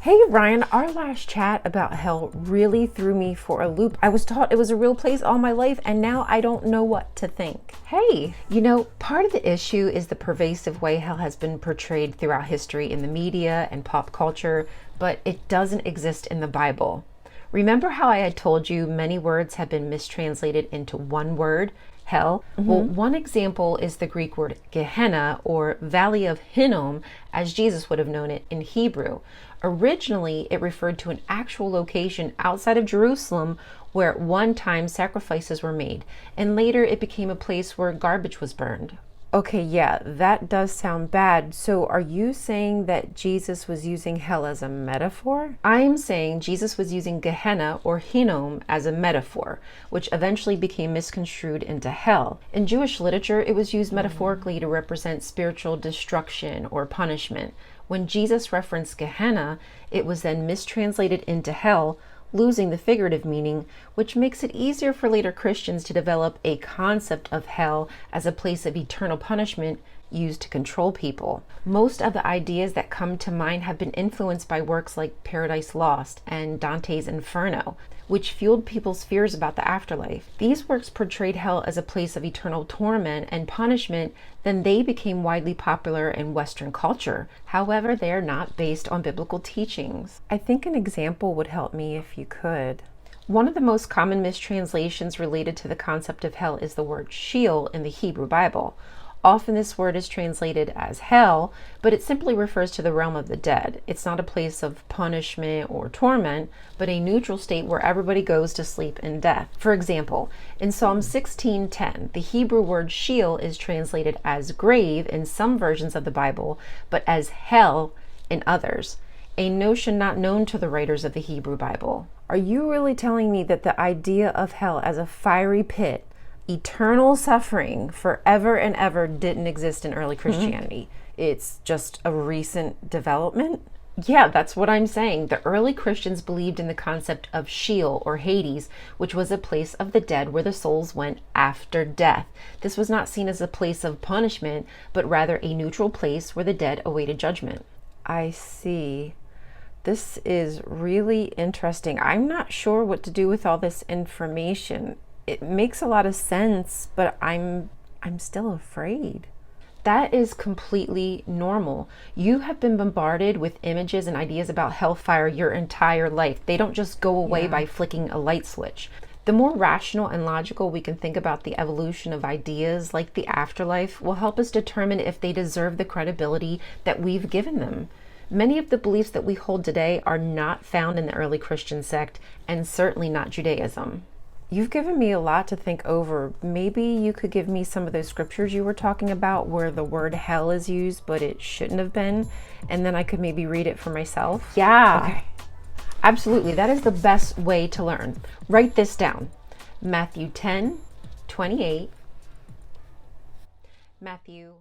Hey Ryan, our last chat about hell really threw me for a loop. I was taught it was a real place all my life, and now I don't know what to think. Hey, part of the issue is the pervasive way hell has been portrayed throughout history in the media and pop culture, but it doesn't exist in the Bible. Remember how I had told you many words have been mistranslated into one word, hell? Well, one example is the Greek word Gehenna, or Valley of Hinnom, as Jesus would have known it in Hebrew. Originally, it referred to an actual location outside of Jerusalem where at one time sacrifices were made, and later it became a place where garbage was burned. Okay, yeah, that does sound bad. So are you saying that Jesus was using hell as a metaphor? I'm saying Jesus was using Gehenna or Hinnom as a metaphor, which eventually became misconstrued into hell. In Jewish literature, it was used metaphorically to represent spiritual destruction or punishment. When Jesus referenced Gehenna, it was then mistranslated into hell, losing the figurative meaning, which makes it easier for later Christians to develop a concept of hell as a place of eternal punishment used to control people. Most of the ideas that come to mind have been influenced by works like Paradise Lost and Dante's Inferno, which fueled people's fears about the afterlife. These works portrayed hell as a place of eternal torment and punishment, then they became widely popular in Western culture. However, they are not based on biblical teachings. I think an example would help me if you could. One of the most common mistranslations related to the concept of hell is the word Sheol in the Hebrew Bible. Often this word is translated as hell, but it simply refers to the realm of the dead. It's not a place of punishment or torment, but a neutral state where everybody goes to sleep in death. For example, in Psalm 16:10, the Hebrew word Sheol is translated as grave in some versions of the Bible, but as hell in others, a notion not known to the writers of the Hebrew Bible. Are you really telling me that the idea of hell as a fiery pit, eternal suffering forever and ever, didn't exist in early Christianity? It's just a recent development? Yeah, that's what I'm saying. The early Christians believed in the concept of Sheol or Hades, which was a place of the dead where the souls went after death. This was not seen as a place of punishment, but rather a neutral place where the dead awaited judgment. I see. This is really interesting. I'm not sure what to do with all this information. It makes a lot of sense, but I'm still afraid. That is completely normal. You have been bombarded with images and ideas about hellfire your entire life. They don't just go away by flicking a light switch. The more rational and logical we can think about the evolution of ideas like the afterlife will help us determine if they deserve the credibility that we've given them. Many of the beliefs that we hold today are not found in the early Christian sect, and certainly not Judaism. You've given me a lot to think over. Maybe you could give me some of those scriptures you were talking about where the word hell is used, but it shouldn't have been, and then I could maybe read it for myself. Yeah. Okay. Absolutely. That is the best way to learn. Write this down. Matthew 10:28. Matthew